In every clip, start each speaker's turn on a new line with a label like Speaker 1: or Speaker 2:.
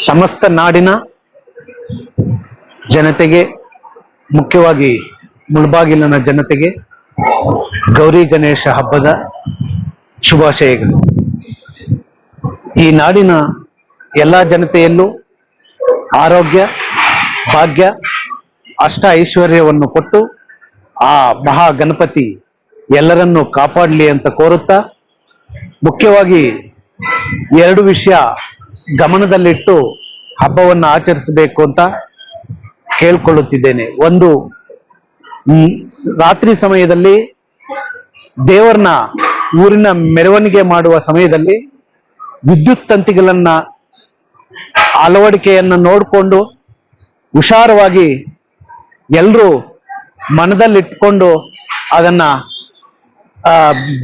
Speaker 1: ಸಮಸ್ತ ನಾಡಿನ ಜನತೆಗೆ, ಮುಖ್ಯವಾಗಿ ಮುಳಬಾಗಿಲಿನ ಜನತೆಗೆ ಗೌರಿ ಗಣೇಶ ಹಬ್ಬದ ಶುಭಾಶಯಗಳು. ಈ ನಾಡಿನ ಎಲ್ಲಾ ಜನತೆಯಲ್ಲೂ ಆರೋಗ್ಯ, ಭಾಗ್ಯ, ಅಷ್ಟ ಐಶ್ವರ್ಯವನ್ನು ಕೊಟ್ಟು ಆ ಮಹಾ ಗಣಪತಿ ಎಲ್ಲರನ್ನೂ ಕಾಪಾಡಲಿ ಅಂತ ಕೋರುತ್ತಾ, ಮುಖ್ಯವಾಗಿ ಎರಡು ವಿಷಯ ಗಮನದಲ್ಲಿಟ್ಟು ಹಬ್ಬವನ್ನು ಆಚರಿಸಬೇಕು ಅಂತ ಕೇಳ್ಕೊಳ್ಳುತ್ತಿದ್ದೇನೆ. ಒಂದು, ರಾತ್ರಿ ಸಮಯದಲ್ಲಿ ದೇವರನ್ನ ಊರಿನ ಮೆರವಣಿಗೆ ಮಾಡುವ ಸಮಯದಲ್ಲಿ ವಿದ್ಯುತ್ ತಂತಿಗಳನ್ನ ಅಳವಡಿಕೆಯನ್ನು ನೋಡಿಕೊಂಡು ಹುಷಾರವಾಗಿ ಎಲ್ಲರೂ ಮನದಲ್ಲಿಟ್ಕೊಂಡು ಅದನ್ನ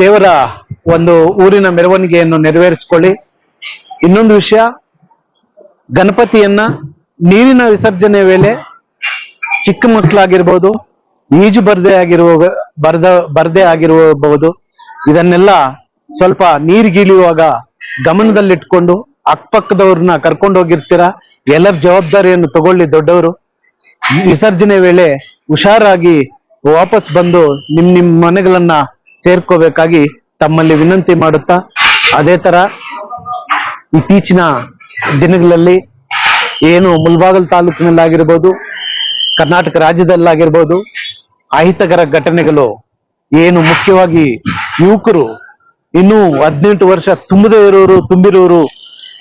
Speaker 1: ದೇವರ ಒಂದು ಊರಿನ ಮೆರವಣಿಗೆಯನ್ನು ನೆರವೇರಿಸಿಕೊಳ್ಳಿ. ಇನ್ನೊಂದು ವಿಷಯ, ಗಣಪತಿಯನ್ನ ನೀರಿನ ವಿಸರ್ಜನೆ ವೇಳೆ ಚಿಕ್ಕ ಮಕ್ಕಳಾಗಿರ್ಬೋದು, ಈಜು ಬರದೇ ಆಗಿರಬಹುದು, ಇದನ್ನೆಲ್ಲ ಸ್ವಲ್ಪ ನೀರಿಗಿಳಿಯುವಾಗ ಗಮನದಲ್ಲಿಟ್ಕೊಂಡು ಅಕ್ಕಪಕ್ಕದವ್ರನ್ನ ಕರ್ಕೊಂಡು ಹೋಗಿರ್ತೀರಾ, ಎಲ್ಲರ ಜವಾಬ್ದಾರಿಯನ್ನು ತಗೊಳ್ಳಿ ದೊಡ್ಡವರು. ವಿಸರ್ಜನೆ ವೇಳೆ ಹುಷಾರಾಗಿ ವಾಪಸ್ ಬಂದು ನಿಮ್ಮ ಮನೆಗಳನ್ನ ಸೇರ್ಕೋಬೇಕಾಗಿ ತಮ್ಮಲ್ಲಿ ವಿನಂತಿ ಮಾಡುತ್ತಾ, ಅದೇ ತರ ಇತ್ತೀಚಿನ ದಿನಗಳಲ್ಲಿ ಏನು ಮುಳಬಾಗಿಲು ತಾಲೂಕಿನಲ್ಲಾಗಿರ್ಬೋದು, ಕರ್ನಾಟಕ ರಾಜ್ಯದಲ್ಲಾಗಿರ್ಬೋದು, ಅಹಿತಕರ ಘಟನೆಗಳು ಏನು ಮುಖ್ಯವಾಗಿ ಯುವಕರು ಇನ್ನೂ 18 ವರ್ಷ ತುಂಬಿರೋರು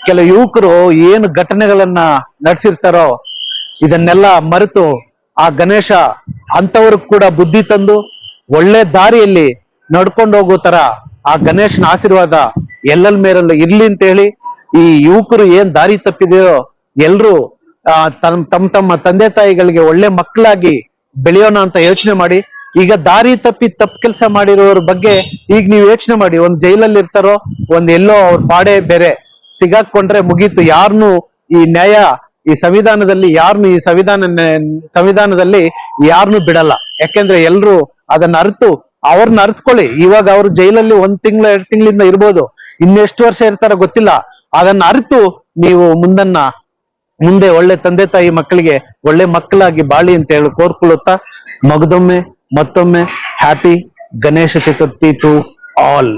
Speaker 1: ಕೆಲ ಯುವಕರು ಏನು ಘಟನೆಗಳನ್ನ ನಡೆಸಿರ್ತಾರೋ ಇದನ್ನೆಲ್ಲ ಮರೆತು ಆ ಗಣೇಶ ಅಂತವ್ರಿಗೆ ಕೂಡ ಬುದ್ಧಿ ತಂದು ಒಳ್ಳೆ ದಾರಿಯಲ್ಲಿ ನಡ್ಕೊಂಡು ಹೋಗೋ ತರ ಆ ಗಣೇಶನ ಆಶೀರ್ವಾದ ಎಲ್ಲರ ಮೇಲೂ ಇರ್ಲಿ ಅಂತ ಹೇಳಿ, ಈ ಯುವಕರು ಏನ್ ದಾರಿ ತಪ್ಪಿದೆಯೋ ಎಲ್ರು ತಮ್ಮ ತಂದೆ ತಾಯಿಗಳಿಗೆ ಒಳ್ಳೆ ಮಕ್ಕಳಾಗಿ ಬೆಳೆಯೋಣ ಅಂತ ಯೋಚನೆ ಮಾಡಿ. ಈಗ ದಾರಿ ತಪ್ಪಿ ತಪ್ಪು ಕೆಲಸ ಮಾಡಿರೋರ ಬಗ್ಗೆ ಈಗ ನೀವು ಯೋಚನೆ ಮಾಡಿ. ಒಂದ್ ಜೈಲಲ್ಲಿ ಇರ್ತಾರೋ, ಎಲ್ಲೋ ಅವ್ರ ಪಾಡೆ ಬೇರೆ, ಸಿಗಾಕೊಂಡ್ರೆ ಮುಗೀತು. ಯಾರನ್ನು ಈ ನ್ಯಾಯ, ಈ ಸಂವಿಧಾನದಲ್ಲಿ ಯಾರನ್ನು ಸಂವಿಧಾನದಲ್ಲಿ ಯಾರನ್ನು ಬಿಡಲ್ಲ. ಯಾಕೆಂದ್ರೆ ಎಲ್ರು ಅದನ್ನ ಅವ್ರನ್ನ ಅರ್ಥಕೊಳ್ಳಿ. ಇವಾಗ ಅವ್ರು ಜೈಲಲ್ಲಿ 1 ತಿಂಗಳು 2 ತಿಂಗಳಿಂದ ಇರ್ಬೋದು, ಇನ್ನೆಷ್ಟು ವರ್ಷ ಇರ್ತಾರೋ ಗೊತ್ತಿಲ್ಲ. ಅದನ್ನ ಅರಿತು ನೀವು ಮುಂದೆ ಒಳ್ಳೆ ತಂದೆ ತಾಯಿ ಮಕ್ಕಳಿಗೆ ಒಳ್ಳೆ ಮಕ್ಕಳಾಗಿ ಬಾಳಿ ಅಂತ ಹೇಳಿ ಕೋರ್ಕೊಳ್ಳುತ್ತಾ, ಮತ್ತೊಮ್ಮೆ happy Ganesh Chaturthi to all.